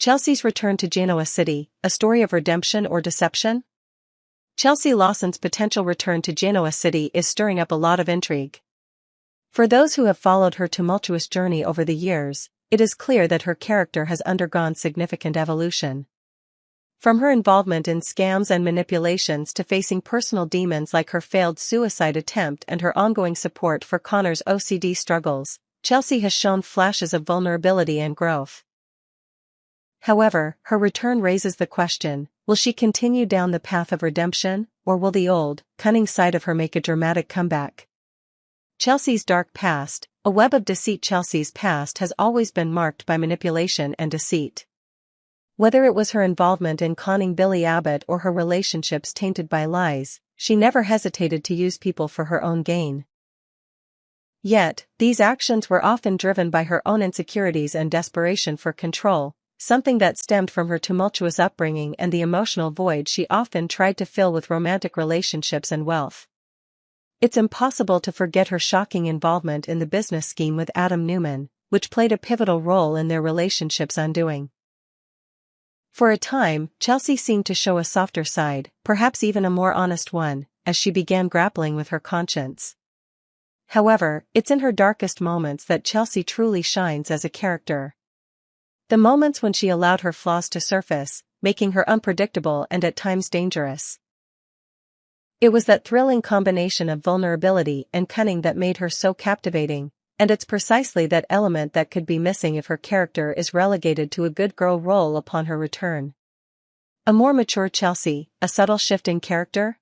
Chelsea's return to Genoa City, a story of redemption or deception? Chelsea Lawson's potential return to Genoa City is stirring up a lot of intrigue. For those who have followed her tumultuous journey over the years, it is clear that her character has undergone significant evolution. From her involvement in scams and manipulations to facing personal demons like her failed suicide attempt and her ongoing support for Connor's OCD struggles, Chelsea has shown flashes of vulnerability and growth. However, her return raises the question, will she continue down the path of redemption, or will the old, cunning side of her make a dramatic comeback? Chelsea's dark past, a web of deceit. Chelsea's past has always been marked by manipulation and deceit. Whether it was her involvement in conning Billy Abbott or her relationships tainted by lies, she never hesitated to use people for her own gain. Yet, these actions were often driven by her own insecurities and desperation for control, something that stemmed from her tumultuous upbringing and the emotional void she often tried to fill with romantic relationships and wealth. It's impossible to forget her shocking involvement in the business scheme with Adam Newman, which played a pivotal role in their relationship's undoing. For a time, Chelsea seemed to show a softer side, perhaps even a more honest one, as she began grappling with her conscience. However, it's in her darkest moments that Chelsea truly shines as a character. The moments when she allowed her flaws to surface, making her unpredictable and at times dangerous. It was that thrilling combination of vulnerability and cunning that made her so captivating, and it's precisely that element that could be missing if her character is relegated to a good girl role upon her return. A more mature Chelsea, a subtle shift in character?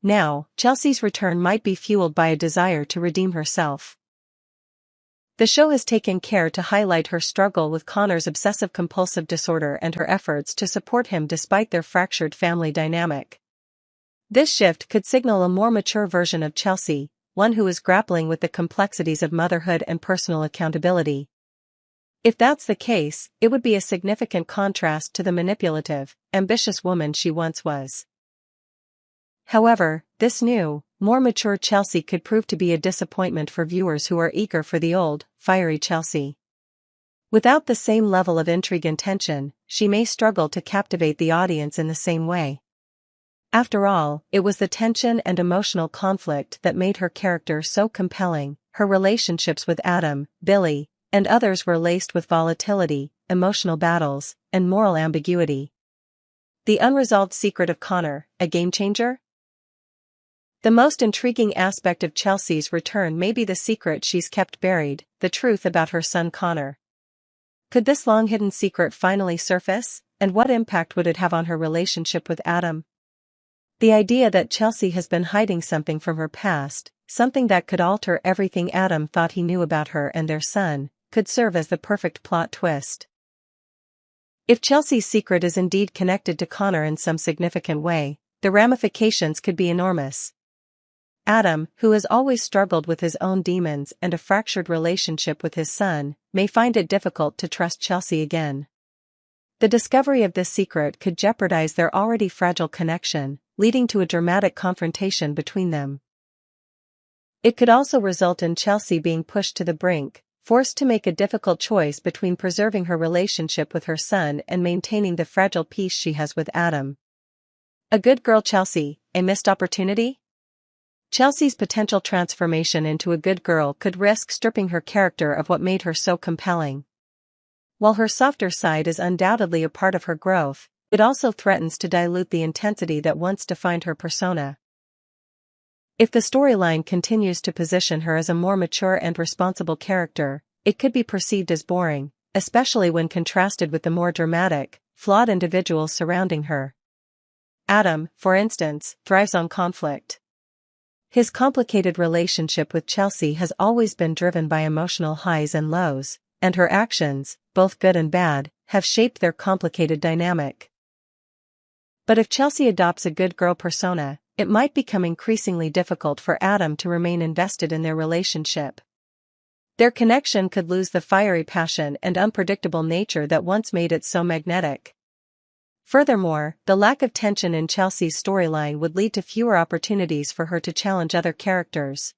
Now, Chelsea's return might be fueled by a desire to redeem herself. The show has taken care to highlight her struggle with Connor's obsessive-compulsive disorder and her efforts to support him despite their fractured family dynamic. This shift could signal a more mature version of Chelsea, one who is grappling with the complexities of motherhood and personal accountability. If that's the case, it would be a significant contrast to the manipulative, ambitious woman she once was. However, this new, more mature Chelsea could prove to be a disappointment for viewers who are eager for the old, fiery Chelsea. Without the same level of intrigue and tension, she may struggle to captivate the audience in the same way. After all, it was the tension and emotional conflict that made her character so compelling. Her relationships with Adam, Billy, and others were laced with volatility, emotional battles, and moral ambiguity. The unresolved secret of Connor, a game-changer? The most intriguing aspect of Chelsea's return may be the secret she's kept buried, the truth about her son Connor. Could this long-hidden secret finally surface, and what impact would it have on her relationship with Adam? The idea that Chelsea has been hiding something from her past, something that could alter everything Adam thought he knew about her and their son, could serve as the perfect plot twist. If Chelsea's secret is indeed connected to Connor in some significant way, the ramifications could be enormous. Adam, who has always struggled with his own demons and a fractured relationship with his son, may find it difficult to trust Chelsea again. The discovery of this secret could jeopardize their already fragile connection, leading to a dramatic confrontation between them. It could also result in Chelsea being pushed to the brink, forced to make a difficult choice between preserving her relationship with her son and maintaining the fragile peace she has with Adam. A good girl Chelsea, a missed opportunity? Chelsea's potential transformation into a good girl could risk stripping her character of what made her so compelling. While her softer side is undoubtedly a part of her growth, it also threatens to dilute the intensity that once defined her persona. If the storyline continues to position her as a more mature and responsible character, it could be perceived as boring, especially when contrasted with the more dramatic, flawed individuals surrounding her. Adam, for instance, thrives on conflict. His complicated relationship with Chelsea has always been driven by emotional highs and lows, and her actions, both good and bad, have shaped their complicated dynamic. But if Chelsea adopts a good girl persona, it might become increasingly difficult for Adam to remain invested in their relationship. Their connection could lose the fiery passion and unpredictable nature that once made it so magnetic. Furthermore, the lack of tension in Chelsea's storyline would lead to fewer opportunities for her to challenge other characters.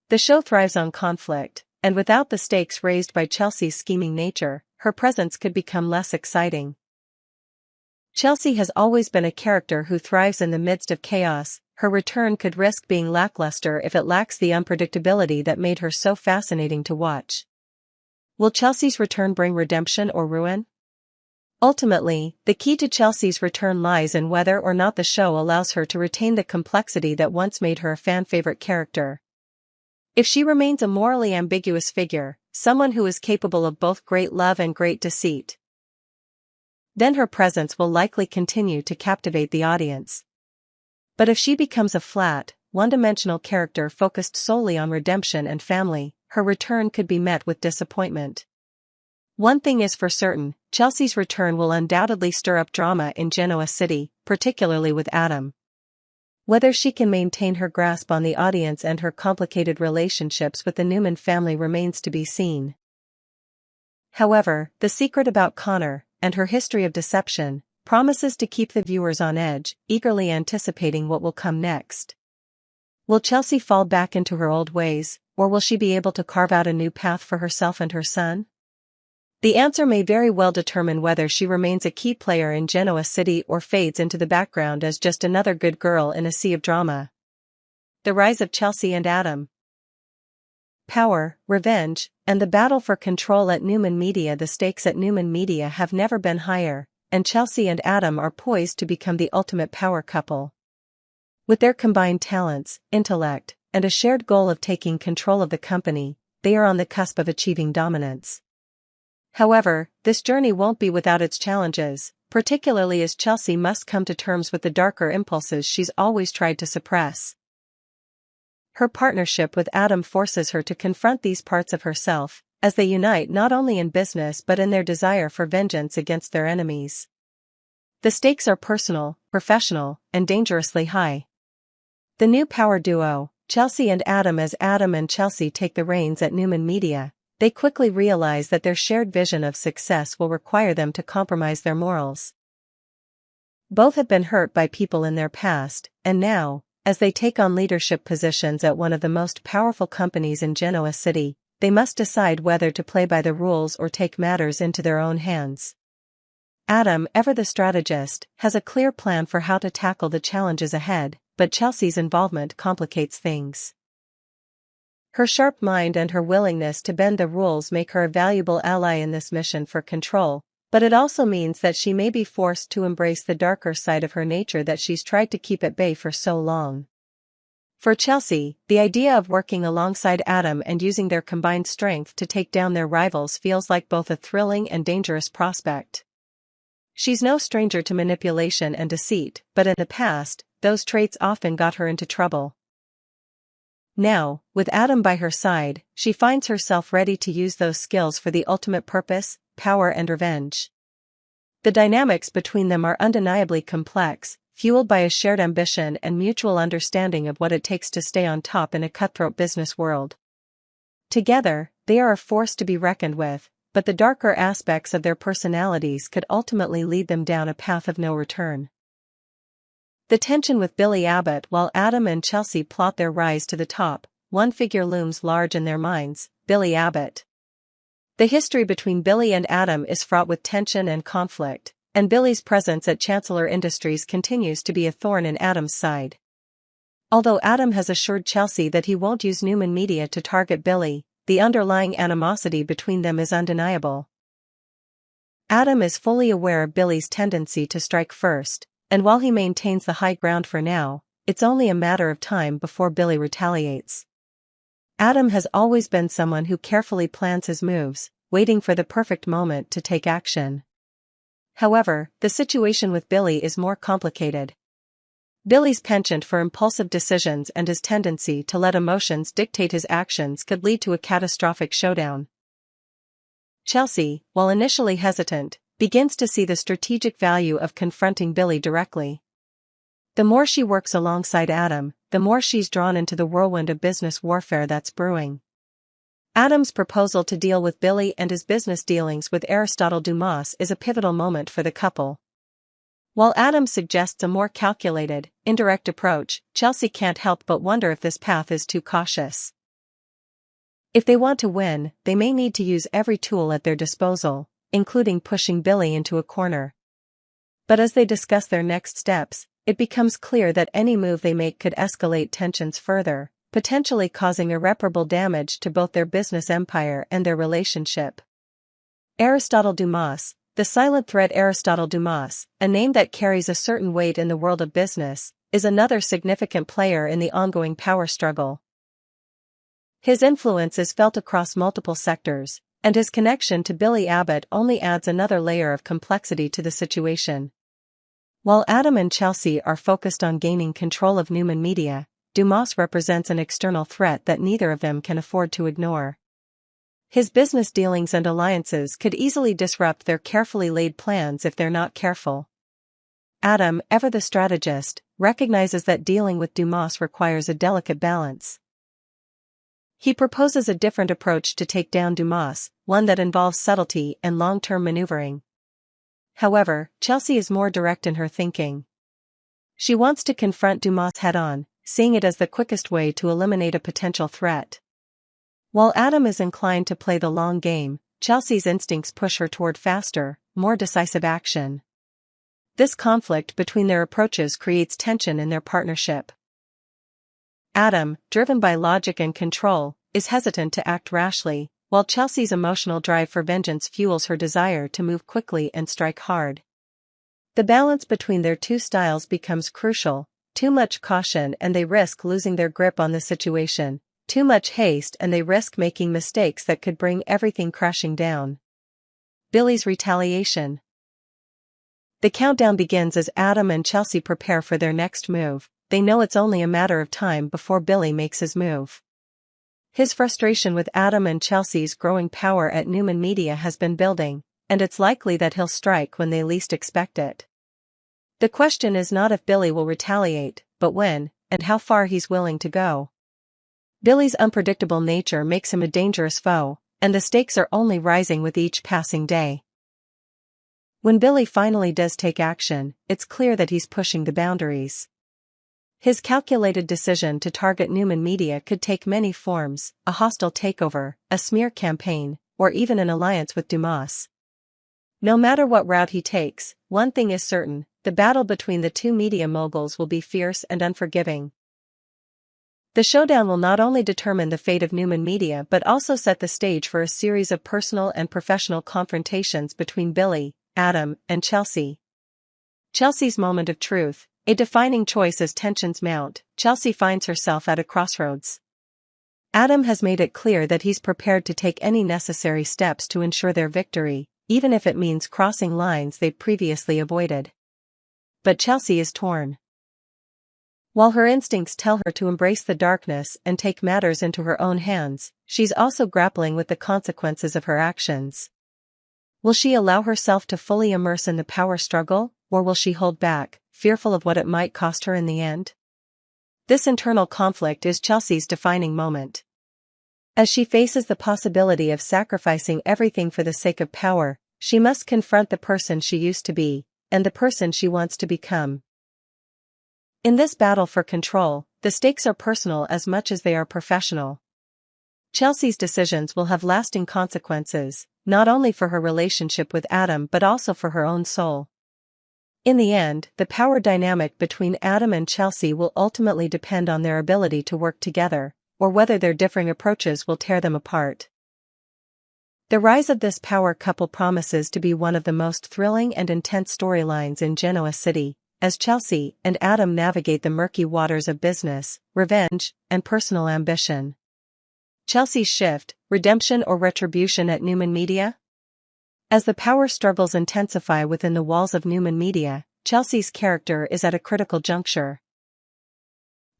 The show thrives on conflict, and without the stakes raised by Chelsea's scheming nature, her presence could become less exciting. Chelsea has always been a character who thrives in the midst of chaos. Her return could risk being lackluster if it lacks the unpredictability that made her so fascinating to watch. Will Chelsea's return bring redemption or ruin? Ultimately, the key to Chelsea's return lies in whether or not the show allows her to retain the complexity that once made her a fan-favorite character. If she remains a morally ambiguous figure, someone who is capable of both great love and great deceit, then her presence will likely continue to captivate the audience. But if she becomes a flat, one-dimensional character focused solely on redemption and family, her return could be met with disappointment. One thing is for certain, Chelsea's return will undoubtedly stir up drama in Genoa City, particularly with Adam. Whether she can maintain her grasp on the audience and her complicated relationships with the Newman family remains to be seen. However, the secret about Connor, and her history of deception, promises to keep the viewers on edge, eagerly anticipating what will come next. Will Chelsea fall back into her old ways, or will she be able to carve out a new path for herself and her son? The answer may very well determine whether she remains a key player in Genoa City or fades into the background as just another good girl in a sea of drama. The rise of Chelsea and Adam. Power, revenge, and the battle for control at Newman Media. The stakes at Newman Media have never been higher, and Chelsea and Adam are poised to become the ultimate power couple. With their combined talents, intellect, and a shared goal of taking control of the company, they are on the cusp of achieving dominance. However, this journey won't be without its challenges, particularly as Chelsea must come to terms with the darker impulses she's always tried to suppress. Her partnership with Adam forces her to confront these parts of herself, as they unite not only in business but in their desire for vengeance against their enemies. The stakes are personal, professional, and dangerously high. The new power duo, Chelsea and Adam. As Adam and Chelsea take the reins at Newman Media, they quickly realize that their shared vision of success will require them to compromise their morals. Both have been hurt by people in their past, and now, as they take on leadership positions at one of the most powerful companies in Genoa City, they must decide whether to play by the rules or take matters into their own hands. Adam, ever the strategist, has a clear plan for how to tackle the challenges ahead, but Chelsea's involvement complicates things. Her sharp mind and her willingness to bend the rules make her a valuable ally in this mission for control, but it also means that she may be forced to embrace the darker side of her nature that she's tried to keep at bay for so long. For Chelsea, the idea of working alongside Adam and using their combined strength to take down their rivals feels like both a thrilling and dangerous prospect. She's no stranger to manipulation and deceit, but in the past, those traits often got her into trouble. Now, with Adam by her side, she finds herself ready to use those skills for the ultimate purpose, power and revenge. The dynamics between them are undeniably complex, fueled by a shared ambition and mutual understanding of what it takes to stay on top in a cutthroat business world. Together, they are a force to be reckoned with, but the darker aspects of their personalities could ultimately lead them down a path of no return. The tension with Billy Abbott. While Adam and Chelsea plot their rise to the top, one figure looms large in their minds: Billy Abbott. The history between Billy and Adam is fraught with tension and conflict, and Billy's presence at Chancellor Industries continues to be a thorn in Adam's side. Although Adam has assured Chelsea that he won't use Newman Media to target Billy, the underlying animosity between them is undeniable. Adam is fully aware of Billy's tendency to strike first, and while he maintains the high ground for now, it's only a matter of time before Billy retaliates. Adam has always been someone who carefully plans his moves, waiting for the perfect moment to take action. However, the situation with Billy is more complicated. Billy's penchant for impulsive decisions and his tendency to let emotions dictate his actions could lead to a catastrophic showdown. Chelsea, while initially hesitant, begins to see the strategic value of confronting Billy directly. The more she works alongside Adam, the more she's drawn into the whirlwind of business warfare that's brewing. Adam's proposal to deal with Billy and his business dealings with Aristotle Dumas is a pivotal moment for the couple. While Adam suggests a more calculated, indirect approach, Chelsea can't help but wonder if this path is too cautious. If they want to win, they may need to use every tool at their disposal, including pushing Billy into a corner. But as they discuss their next steps, it becomes clear that any move they make could escalate tensions further, potentially causing irreparable damage to both their business empire and their relationship. Aristotle Dumas, the silent threat. Aristotle Dumas, a name that carries a certain weight in the world of business, is another significant player in the ongoing power struggle. His influence is felt across multiple sectors, and his connection to Billy Abbott only adds another layer of complexity to the situation. While Adam and Chelsea are focused on gaining control of Newman Media, Dumas represents an external threat that neither of them can afford to ignore. His business dealings and alliances could easily disrupt their carefully laid plans if they're not careful. Adam, ever the strategist, recognizes that dealing with Dumas requires a delicate balance. He proposes a different approach to take down Dumas, one that involves subtlety and long-term maneuvering. However, Chelsea is more direct in her thinking. She wants to confront Dumas head-on, seeing it as the quickest way to eliminate a potential threat. While Adam is inclined to play the long game, Chelsea's instincts push her toward faster, more decisive action. This conflict between their approaches creates tension in their partnership. Adam, driven by logic and control, is hesitant to act rashly, while Chelsea's emotional drive for vengeance fuels her desire to move quickly and strike hard. The balance between their two styles becomes crucial: too much caution and they risk losing their grip on the situation, too much haste and they risk making mistakes that could bring everything crashing down. Billy's retaliation. The countdown begins as Adam and Chelsea prepare for their next move. They know it's only a matter of time before Billy makes his move. His frustration with Adam and Chelsea's growing power at Newman Media has been building, and it's likely that he'll strike when they least expect it. The question is not if Billy will retaliate, but when, and how far he's willing to go. Billy's unpredictable nature makes him a dangerous foe, and the stakes are only rising with each passing day. When Billy finally does take action, it's clear that he's pushing the boundaries. His calculated decision to target Newman Media could take many forms: a hostile takeover, a smear campaign, or even an alliance with Dumas. No matter what route he takes, one thing is certain: the battle between the two media moguls will be fierce and unforgiving. The showdown will not only determine the fate of Newman Media but also set the stage for a series of personal and professional confrontations between Billy, Adam, and Chelsea. Chelsea's moment of truth. A defining choice as tensions mount, Chelsea finds herself at a crossroads. Adam has made it clear that he's prepared to take any necessary steps to ensure their victory, even if it means crossing lines they'd previously avoided. But Chelsea is torn. While her instincts tell her to embrace the darkness and take matters into her own hands, she's also grappling with the consequences of her actions. Will she allow herself to fully immerse in the power struggle, or will she hold back, fearful of what it might cost her in the end? This internal conflict is Chelsea's defining moment. As she faces the possibility of sacrificing everything for the sake of power, she must confront the person she used to be, and the person she wants to become. In this battle for control, the stakes are personal as much as they are professional. Chelsea's decisions will have lasting consequences, not only for her relationship with Adam but also for her own soul. In the end, the power dynamic between Adam and Chelsea will ultimately depend on their ability to work together, or whether their differing approaches will tear them apart. The rise of this power couple promises to be one of the most thrilling and intense storylines in Genoa City, as Chelsea and Adam navigate the murky waters of business, revenge, and personal ambition. Chelsea's shift, redemption or retribution at Newman Media? As the power struggles intensify within the walls of Newman Media, Chelsea's character is at a critical juncture.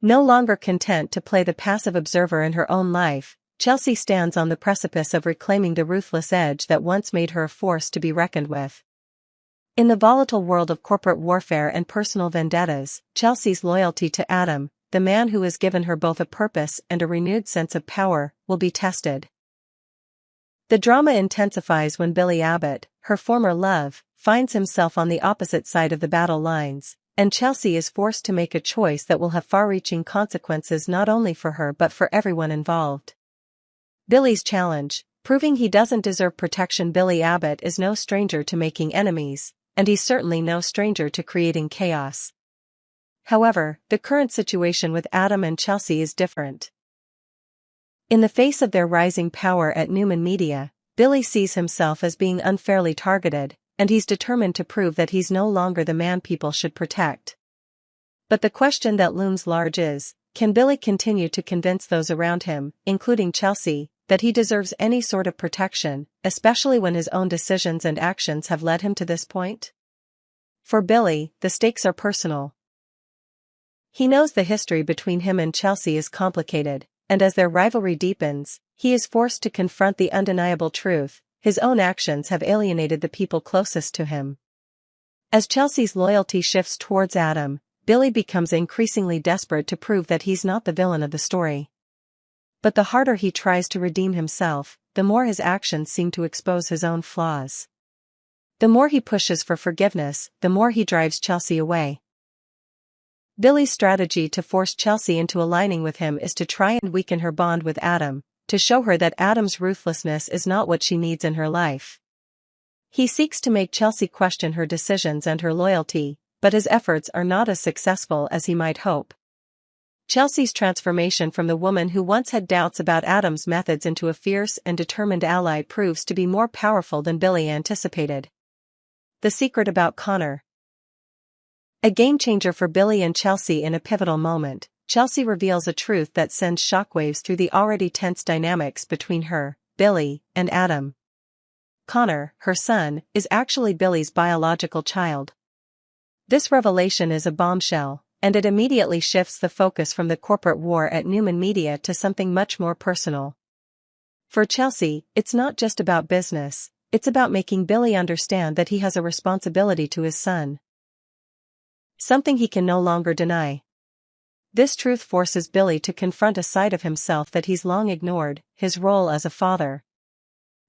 No longer content to play the passive observer in her own life, Chelsea stands on the precipice of reclaiming the ruthless edge that once made her a force to be reckoned with. In the volatile world of corporate warfare and personal vendettas, Chelsea's loyalty to Adam, the man who has given her both a purpose and a renewed sense of power, will be tested. The drama intensifies when Billy Abbott, her former love, finds himself on the opposite side of the battle lines, and Chelsea is forced to make a choice that will have far-reaching consequences not only for her but for everyone involved. Billy's challenge, Proving he doesn't deserve protection. Billy Abbott is no stranger to making enemies, and he's certainly no stranger to creating chaos. However, the current situation with Adam and Chelsea is different. In the face of their rising power at Newman Media, Billy sees himself as being unfairly targeted, and he's determined to prove that he's no longer the man people should protect. But the question that looms large is, can Billy continue to convince those around him, including Chelsea, that he deserves any sort of protection, especially when his own decisions and actions have led him to this point? For Billy, the stakes are personal. He knows the history between him and Chelsea is complicated, and as their rivalry deepens, he is forced to confront the undeniable truth: his own actions have alienated the people closest to him. As Chelsea's loyalty shifts towards Adam, Billy becomes increasingly desperate to prove that he's not the villain of the story. But the harder he tries to redeem himself, the more his actions seem to expose his own flaws. The more he pushes for forgiveness, the more he drives Chelsea away. Billy's strategy to force Chelsea into aligning with him is to try and weaken her bond with Adam, to show her that Adam's ruthlessness is not what she needs in her life. He seeks to make Chelsea question her decisions and her loyalty, but his efforts are not as successful as he might hope. Chelsea's transformation from the woman who once had doubts about Adam's methods into a fierce and determined ally proves to be more powerful than Billy anticipated. The secret about Connor. A game-changer for Billy and Chelsea. In a pivotal moment, Chelsea reveals a truth that sends shockwaves through the already tense dynamics between her, Billy, and Adam. Connor, her son, is actually Billy's biological child. This revelation is a bombshell, and it immediately shifts the focus from the corporate war at Newman Media to something much more personal. For Chelsea, it's not just about business, it's about making Billy understand that he has a responsibility to his son. Something he can no longer deny. This truth forces Billy to confront a side of himself that he's long ignored: his role as a father.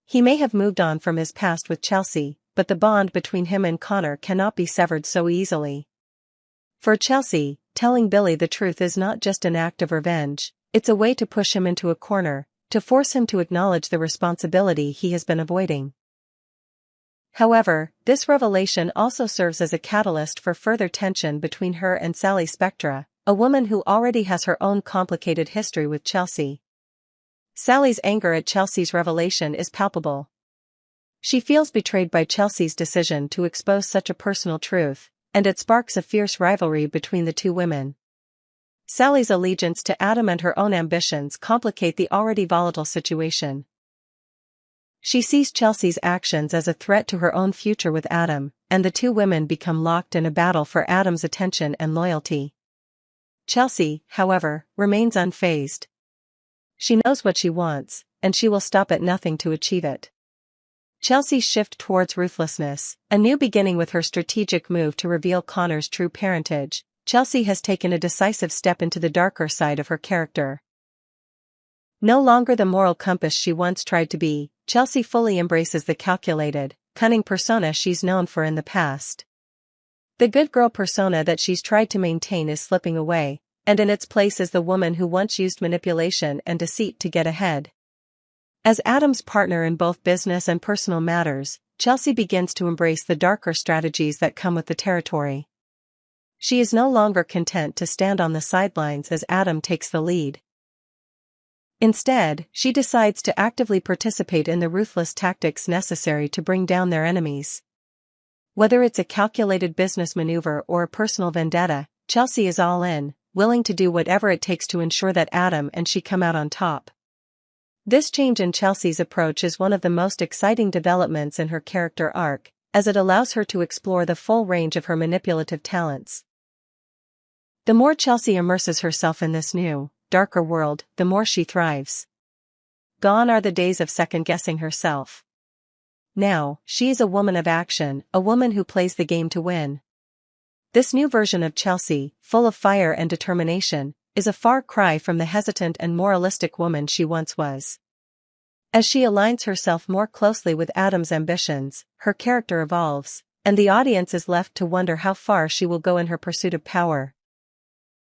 He may have moved on from his past with Chelsea, but the bond between him and Connor cannot be severed so easily. For Chelsea, telling Billy the truth is not just an act of revenge, it's a way to push him into a corner, to force him to acknowledge the responsibility he has been avoiding. However, this revelation also serves as a catalyst for further tension between her and Sally Spectra, a woman who already has her own complicated history with Chelsea. Sally's anger at Chelsea's revelation is palpable. She feels betrayed by Chelsea's decision to expose such a personal truth, and it sparks a fierce rivalry between the two women. Sally's allegiance to Adam and her own ambitions complicate the already volatile situation. She sees Chelsea's actions as a threat to her own future with Adam, and the two women become locked in a battle for Adam's attention and loyalty. Chelsea, however, remains unfazed. She knows what she wants, and she will stop at nothing to achieve it. Chelsea's shift towards ruthlessness, a new beginning with her strategic move to reveal Connor's true parentage. Chelsea has taken a decisive step into the darker side of her character. No longer the moral compass she once tried to be, Chelsea fully embraces the calculated, cunning persona she's known for in the past. The good girl persona that she's tried to maintain is slipping away, and in its place is the woman who once used manipulation and deceit to get ahead. As Adam's partner in both business and personal matters, Chelsea begins to embrace the darker strategies that come with the territory. She is no longer content to stand on the sidelines as Adam takes the lead. Instead, she decides to actively participate in the ruthless tactics necessary to bring down their enemies. Whether it's a calculated business maneuver or a personal vendetta, Chelsea is all in, willing to do whatever it takes to ensure that Adam and she come out on top. This change in Chelsea's approach is one of the most exciting developments in her character arc, as it allows her to explore the full range of her manipulative talents. The more Chelsea immerses herself in this new, darker world, the more she thrives. Gone are the days of second-guessing herself. Now, she is a woman of action, a woman who plays the game to win. This new version of Chelsea, full of fire and determination, is a far cry from the hesitant and moralistic woman she once was. As she aligns herself more closely with Adam's ambitions, her character evolves, and the audience is left to wonder how far she will go in her pursuit of power.